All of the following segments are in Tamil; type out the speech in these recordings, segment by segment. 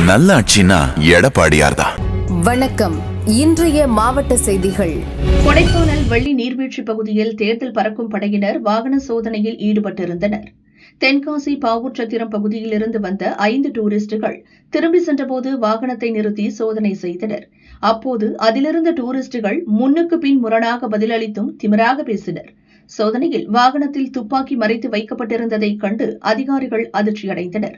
நல்லாட்சினா எடப்பாடியார்தான். வணக்கம். இன்றைய மாவட்ட செய்திகள். கொடைக்கானல் வெள்ளி நீர்வீழ்ச்சி பகுதியில் தேர்தல் பறக்கும் படையினர் வாகன சோதனையில் ஈடுபட்டிருந்தனர். தென்காசி பாவூர்சத்திரம் பகுதியிலிருந்து வந்த 5 டூரிஸ்டுகள் திரும்பி சென்றபோது வாகனத்தை நிறுத்தி சோதனை செய்தனர். அப்போது அதிலிருந்த டூரிஸ்டுகள் முன்னுக்கு பின் முரணாக பதிலளித்தும் திமிராக பேசினர். சோதனையில் வாகனத்தில் துப்பாக்கி மறைத்து வைக்கப்பட்டிருந்ததைக் கண்டு அதிகாரிகள் அதிர்ச்சியடைந்தனர்.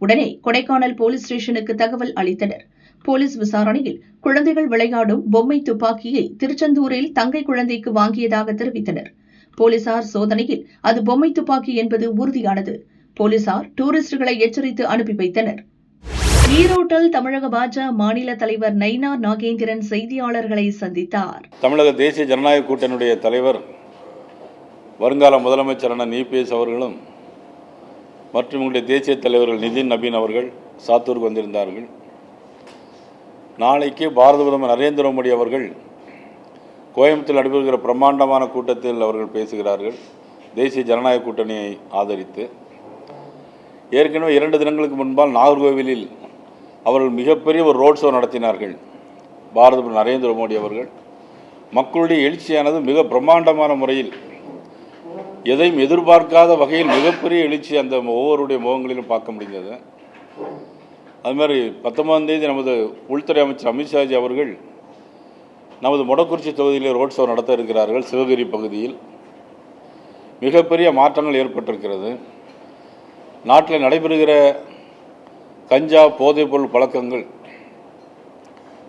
உடனே கொடைக்கானல் போலீஸ் ஸ்டேஷனுக்கு தகவல் அளித்தனர். போலீஸ் விசாரணையில் குழந்தைகள் விளையாடும் பொம்மை துப்பாக்கியை திருச்செந்தூரில் தங்கை குழந்தைக்கு வாங்கியதாக தெரிவித்தனர். போலீசார் சோதனையில் அது பொம்மை துப்பாக்கி என்பது உறுதியானது. போலீசார் டூரிஸ்டுகளை எச்சரித்து அனுப்பி வைத்தனர். ஈரோட்டில் தமிழக பாஜக மாநில தலைவர் நயினார் நாகேந்திரன் செய்தியாளர்களை சந்தித்தார். தமிழக தேசிய ஜனநாயக கூட்டணியுடைய தலைவர் வருங்கால முதலமைச்சரான இபிஎஸ் அவர்களும் மற்றும் உங்களுடைய தேசிய தலைவர்கள் நிதின் நபீன் அவர்கள் சாத்தூருக்கு வந்திருந்தார்கள். நாளைக்கு பாரத பிரதமர் நரேந்திர மோடி அவர்கள் கோயம்புத்தூரில் நடைபெறுகிற பிரம்மாண்டமான கூட்டத்தில் அவர்கள் பேசுகிறார்கள். தேசிய ஜனநாயக கூட்டணியை ஆதரித்து ஏற்கனவே 2 தினங்களுக்கு முன்பால் நாகர்கோவிலில் அவர்கள் மிகப்பெரிய ஒரு ரோட் ஷோ நடத்தினார்கள். பாரத பிரதமர் நரேந்திர மோடி அவர்கள் மக்களுடைய எழுச்சியானது மிக பிரம்மாண்டமான முறையில் எதையும் எதிர்பார்க்காத வகையில் மிகப்பெரிய எழுச்சி அந்த ஒவ்வொருடைய முகங்களிலும் பார்க்க முடிந்தது. அதுமாதிரி 19ஆம் தேதி நமது உள்துறை அமைச்சர் அமித்ஷாஜி அவர்கள் நமது மொடக்குறிச்சி தொகுதியில் ரோட் ஷோ நடத்த இருக்கிறார்கள். சிவகிரி பகுதியில் மிகப்பெரிய மாற்றங்கள் ஏற்பட்டிருக்கிறது. நாட்டில் நடைபெறுகிற கஞ்சா போதைப்பொருள் பழக்கங்கள்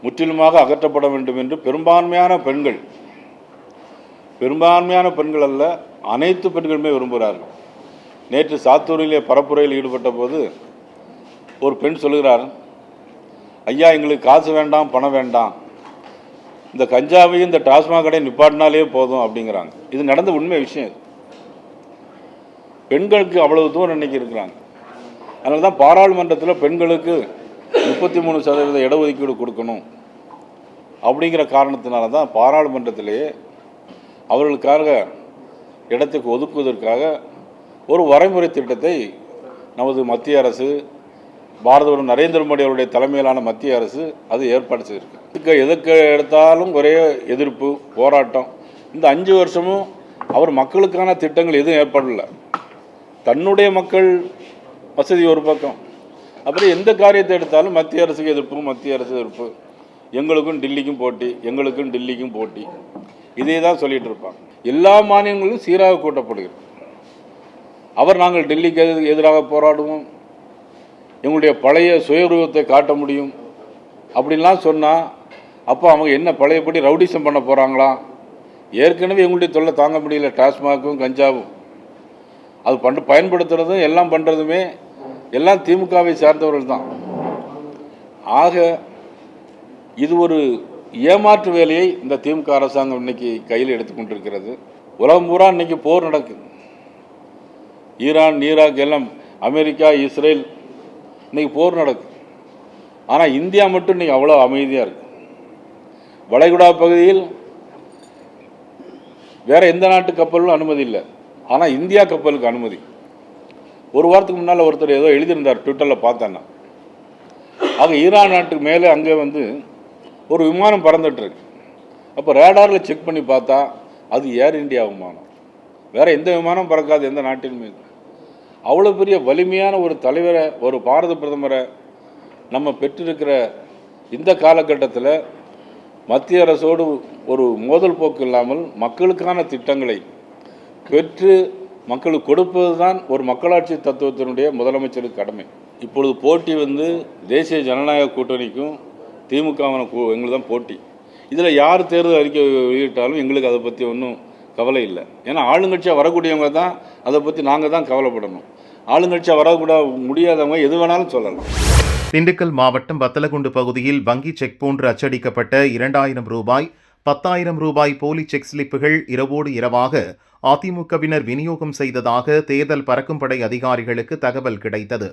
முற்றிலுமாக அகற்றப்பட வேண்டும் என்று பெரும்பான்மையான பெண்கள் அல்ல, அனைத்து பெண்களுமே விரும்புகிறார்கள். நேற்று சாத்தூரிலே பரப்புரையில் ஈடுபட்ட போது ஒரு பெண் சொல்கிறார், ஐயா எங்களுக்கு காசு வேண்டாம், பணம் வேண்டாம், இந்த கஞ்சாவையும் இந்த டாஸ்மாக் கடை நிப்பாட்டினாலே போதும் அப்படிங்கிறாங்க. இது நடந்த உண்மை விஷயம். இது பெண்களுக்கு அவ்வளவு தூரம் இன்னைக்கு இருக்கிறாங்க. அதனால தான் பாராளுமன்றத்தில் பெண்களுக்கு 33% இடஒதுக்கீடு கொடுக்கணும் அப்படிங்கிற காரணத்தினால தான் பாராளுமன்றத்திலேயே அவர்களுக்காக இடத்துக்கு ஒதுக்குவதற்காக ஒரு வரைமுறை திட்டத்தை நமது மத்திய அரசு, பாரத பிரதமர் நரேந்திர மோடி அவருடைய தலைமையிலான மத்திய அரசு அது ஏற்பாடு செய்திருக்கு. எதுக்கு எடுத்தாலும் ஒரே எதிர்ப்பு போராட்டம். இந்த 5 வருஷமும் அவர் மக்களுக்கான திட்டங்கள் எதுவும் ஏற்படலை. தன்னுடைய மக்கள் வசதி ஒரு பக்கம், அப்புறம் எந்த காரியத்தை எடுத்தாலும் மத்திய அரசுக்கு எதிர்ப்பு, எங்களுக்கும் டில்லிக்கும் போட்டி, இதே தான் சொல்லிட்டு இருப்பாங்க. எல்லா மாநிலங்களும் சீராக கூட்டப்படுகிறது. நாங்கள் டெல்லிக்கு எதிராக போராடுவோம், எங்களுடைய பழைய சுயரூபத்தை காட்ட முடியும் அப்படின்லாம் சொன்னால் அப்போ அவங்க என்ன பழையபடி ரவுடிசம் பண்ண போகிறாங்களா? ஏற்கனவே எங்களுடைய தொல்லை தாங்க முடியல. டாஸ்மாகும் கஞ்சாவும் அது பயன்படுத்துறதும் எல்லாம் பண்ணுறதுமே எல்லாம் திமுகவை சார்ந்தவர்கள் தான். ஆக இது ஒரு ஏமாற்று வேலையை இந்த திமுக அரசாங்கம் இன்னைக்கு கையில் எடுத்துக்கொண்டிருக்கிறது. உலகம் பூரா இன்னைக்கு போர் நடக்குது. ஈரான், ஈராக் எல்லாம், அமெரிக்கா, இஸ்ரேல் இன்னைக்கு போர் நடக்குது. ஆனால் இந்தியா மட்டும் இன்னைக்கு அவ்வளோ அமைதியாக இருக்கு. வளைகுடா பகுதியில் வேற எந்த நாட்டு கப்பலும் அனுமதி இல்லை, ஆனால் இந்தியா கப்பலுக்கு அனுமதி. ஒரு வாரத்துக்கு முன்னால் ஒருத்தர் ஏதோ எழுதியிருந்தார், ட்விட்டரில் பார்த்தேன்னா. ஆக ஈரான் நாட்டுக்கு மேலே அங்கே ஒரு விமானம் பறந்துட்டுருக்கு. அப்போ ரேடாரில் செக் பண்ணி பார்த்தா அது ஏர் இந்தியா விமானம், வேறு எந்த விமானம் பறக்காது எந்த நாட்டின் மீது. அவ்வளோ பெரிய வலிமையான ஒரு தலைவரை, ஒரு பாரத பிரதமரை நம்ம பெற்றிருக்கிற இந்த காலகட்டத்தில் மத்திய அரசோடு ஒரு மோதல் போக்கு இல்லாமல் மக்களுக்கான திட்டங்களை பெற்று மக்களுக்கு கொடுப்பது தான் ஒரு மக்களாட்சி தத்துவத்தினுடைய முதலமைச்சருக்கு கடமை. இப்பொழுது போட்டி தேசிய ஜனநாயக கூட்டணிக்கும் திமுகவுக்கு எங்களுக்கு தான் போட்டி. இதில் யார் தேர்தல் அறிக்கை வெளியிட்டாலும் எங்களுக்கு அதை பற்றி ஒன்றும் கவலை இல்லை. ஏன்னா ஆளுங்கட்சியாக வரக்கூடியவங்க தான் அதை பற்றி நாங்கள் தான் கவலைப்படணும். ஆளுங்கட்சியாக வரக்கூட முடியாதவங்க எது வேணாலும் சொல்லலாம். திண்டுக்கல் மாவட்டம் வத்தலகுண்டு பகுதியில் வங்கி செக் போன்று அச்சடிக்கப்பட்ட 2000 ரூபாய், 10,000 ரூபாய் போலி செக் ஸ்லிப்புகள் இரவோடு இரவாக அதிமுகவினர் விநியோகம் செய்ததாக தேர்தல் பறக்கும் படை அதிகாரிகளுக்கு தகவல் கிடைத்தது.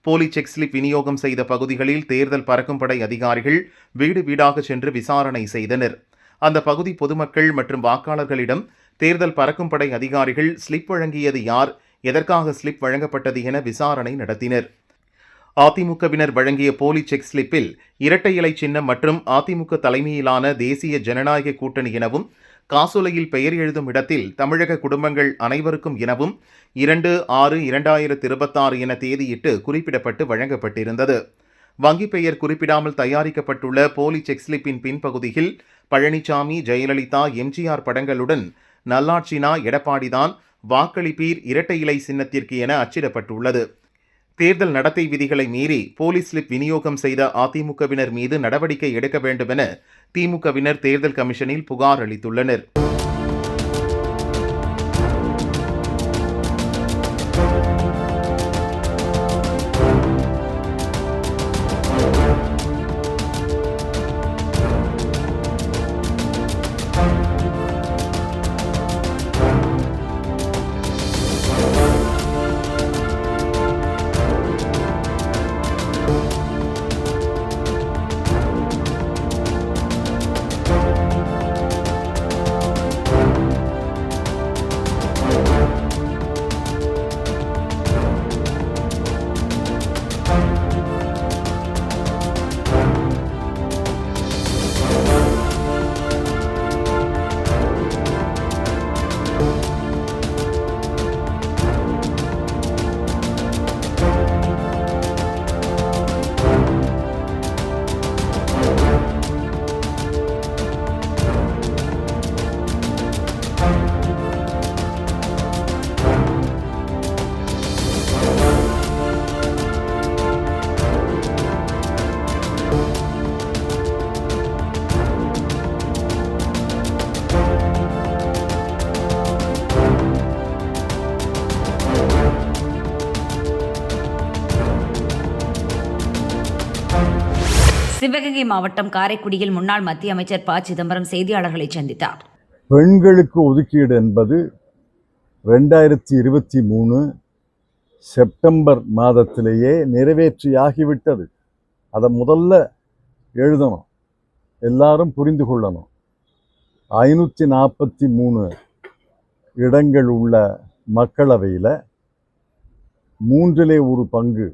போலி செக் ஸ்லிப் விநியோகம் செய்த பகுதிகளில் தேர்தல் பறக்கும் படை அதிகாரிகள் வீடு வீடாக சென்று விசாரணை செய்தனர். அந்த பகுதி பொதுமக்கள் மற்றும் வாக்காளர்களிடம் தேர்தல் பறக்கும் படை அதிகாரிகள் ஸ்லிப் வழங்கியது யார், எதற்காக ஸ்லிப் வழங்கப்பட்டது என விசாரணை நடத்தினர். அதிமுகவினர் வழங்கிய போலி செக் ஸ்லிப்பில் இரட்டை இலை சின்னம் மற்றும் அதிமுக தலைமையிலான தேசிய ஜனநாயக கூட்டணி எனவும், காசோலையில் பெயர் எழுதும் இடத்தில் தமிழக குடும்பங்கள் அனைவருக்கும் எனவும் 2/6/2026 என தேதியிட்டு குறிப்பிடப்பட்டு வழங்கப்பட்டிருந்தது. வங்கி பெயர் குறிப்பிடாமல் தயாரிக்கப்பட்டுள்ள போலி செக் ஸ்லிப்பின் பின்பகுதியில் பழனிசாமி, ஜெயலலிதா, எம்ஜிஆர் படங்களுடன் நல்லாட்சினா எடப்பாடிதான், வாக்களிப்பீர் இரட்டை இலை சின்னத்திற்கு என அச்சிடப்பட்டுள்ளது. தேர்தல் நடத்தை விதிகளை மீறி போலி ஸ்லிப் விநியோகம் செய்த அதிமுகவினர் மீது நடவடிக்கை எடுக்க வேண்டும் என திமுகவினர் தேர்தல் கமிஷனில் புகார் அளித்துள்ளனர். சிவகங்கை மாவட்டம் காரைக்குடியில் முன்னாள் மத்திய அமைச்சர் ப. சிதம்பரம் செய்தியாளர்களை சந்தித்தார். பெண்களுக்கு ஒதுக்கீடு என்பது 2023 செப்டம்பர் மாதத்திலேயே நிறைவேற்றியாகிவிட்டது. அதை முதல்ல எழுதணும், எல்லாரும் புரிந்து கொள்ளணும். 543 இடங்கள் உள்ள மக்களவையில் 1/3 பங்கு,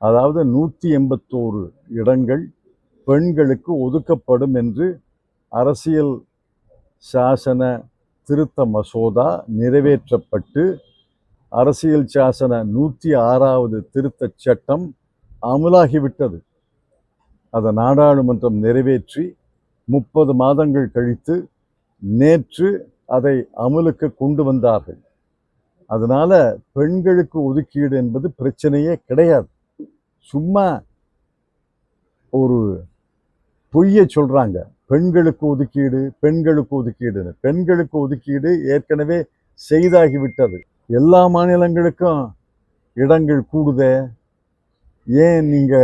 அதாவது 181 இடங்கள் பெண்களுக்கு ஒதுக்கப்படும் என்று அரசியல் சாசன திருத்த மசோதா நிறைவேற்றப்பட்டு அரசியல் சாசன 106வது திருத்தச் சட்டம் அமலாகிவிட்டது. அதை நாடாளுமன்றம் நிறைவேற்றி 30 மாதங்கள் கழித்து நேற்று அதை அமலுக்கு கொண்டு வந்தார்கள். அதனால பெண்களுக்கு ஒதுக்கீடு என்பது பிரச்சனையே கிடையாது. சும்மா ஒரு பொய்யை சொல்றாங்க, பெண்களுக்கு ஒதுக்கீடு பெண்களுக்கு ஒதுக்கீடுன்னு. பெண்களுக்கு ஒதுக்கீடு ஏற்கனவே செய்தாகிவிட்டது. எல்லா மாநிலங்களுக்கும் இடங்கள் கூடுதே, ஏன் நீங்க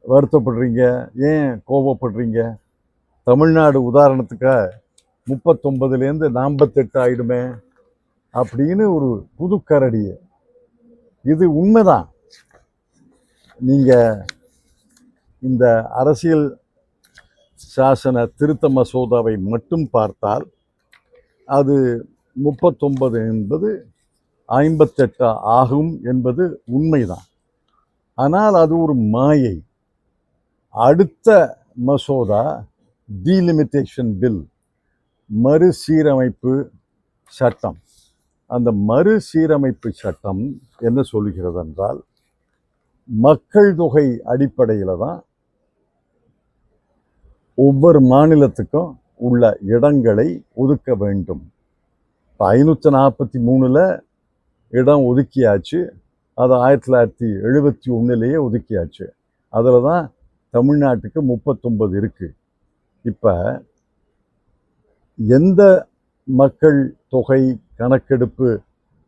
வருத்தப்படுறீங்க, ஏன் கோபப்படுறீங்க? தமிழ்நாடு உதாரணத்துக்கு 39லேருந்து 48 ஆயிடுமே அப்படின்னு ஒரு புதுக்கரடிய. இது உண்மைதான். நீங்க இந்த அரசியல் சாசன திருத்த மசோதாவை மட்டும் பார்த்தால் அது 39 என்பது 58 ஆகும் என்பது உண்மைதான். ஆனால் அது ஒரு மாயை. அடுத்த மசோதா டீலிமிட்டேஷன் பில், மறுசீரமைப்பு சட்டம். அந்த மறுசீரமைப்பு சட்டம் என்ன சொல்கிறது என்றால், மக்கள் தொகை அடிப்படையில் தான் ஒவ்வொரு மாநிலத்துக்கும் உள்ள இடங்களை ஒதுக்க வேண்டும். இப்போ 543ல் இடம் ஒதுக்கியாச்சு, அது 1971லேயே ஒதுக்கியாச்சு. அதில் தான் தமிழ்நாட்டுக்கு 39 இருக்கு. இப்போ எந்த மக்கள் தொகை கணக்கெடுப்பு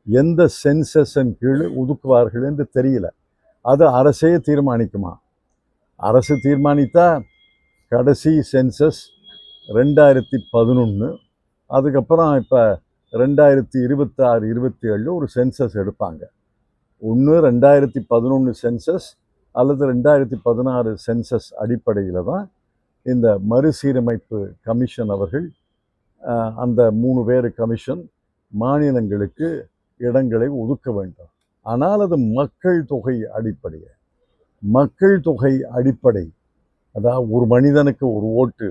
எந்த சென்சஸின் கீழ் ஒதுக்குவார்கள் என்று தெரியல. அது அரசே தீர்மானிக்குமா? அரசு தீர்மானித்தா கடைசி சென்சஸ் 2011, அதுக்கப்புறம் இப்போ 2026-27 ஒரு சென்சஸ் எடுப்பாங்க. ஒன்று 2011 சென்சஸ் அல்லது 2016 சென்சஸ் அடிப்படையில் தான் இந்த மறுசீரமைப்பு கமிஷன் அவர்கள், அந்த 3 பேர் கமிஷன் மாநிலங்களுக்கு இடங்களை ஒதுக்க வேண்டும். ஆனால் அது மக்கள் தொகை அடிப்படையில், மக்கள் தொகை அடிப்படை, அதாவது ஒரு மனிதனுக்கு ஒரு ஓட்டு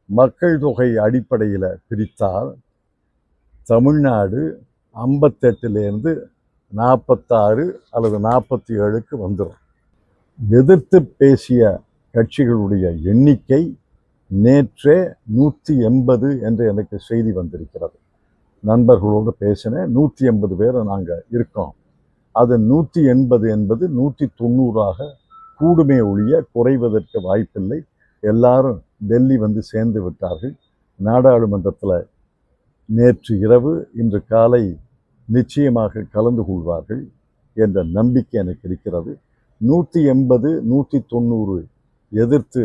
மக்கள் தொகை அடிப்படையில் பிரித்தால் தமிழ்நாடு 58லேருந்து 46 அல்லது 47க்கு வந்துடும். எதிர்த்து பேசிய கட்சிகளுடைய எண்ணிக்கை நேற்றே 180 என்று எனக்கு செய்தி வந்திருக்கிறது. நண்பர்களோடு பேசினேன். 180 பேர் நாங்கள் இருக்கோம். அது 180 என்பது 190 கூடுமே ஒழிய குறைவதற்கு வாய்ப்பில்லை. எல்லாரும் டெல்லி வந்து சேர்ந்து விட்டார்கள். நாடாளுமன்றத்தில் நேற்று இரவு இன்று காலை நிச்சயமாக கலந்து கொள்வார்கள் என்ற நம்பிக்கை எனக்கு இருக்கிறது. 180 190 எதிர்த்து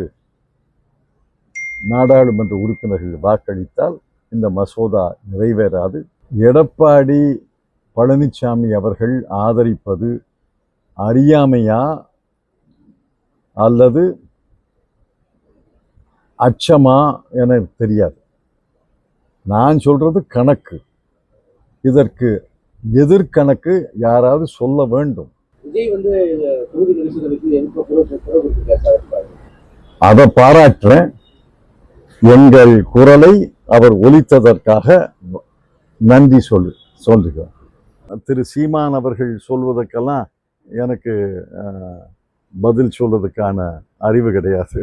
நாடாளுமன்ற உறுப்பினர்கள் வாக்களித்தால் இந்த மசோதா நிறைவேறாது. எடப்பாடி பழனிசாமி அவர்கள் ஆதரிப்பது அறியாமையா அல்லது அச்சமா என தெரியாது. நான் சொல்றது கணக்கு. இதற்கு எதிர்கணக்கு யாராவது சொல்ல வேண்டும். அதை பாராட்டுறேன். எங்கள் குரலை அவர் ஒலித்ததற்காக நன்றி சொல்லுகிறேன். திரு சீமான் அவர்கள் சொல்வதற்கெல்லாம் எனக்கு பதில் சொல்வதற்கான அறிவு கிடையாது.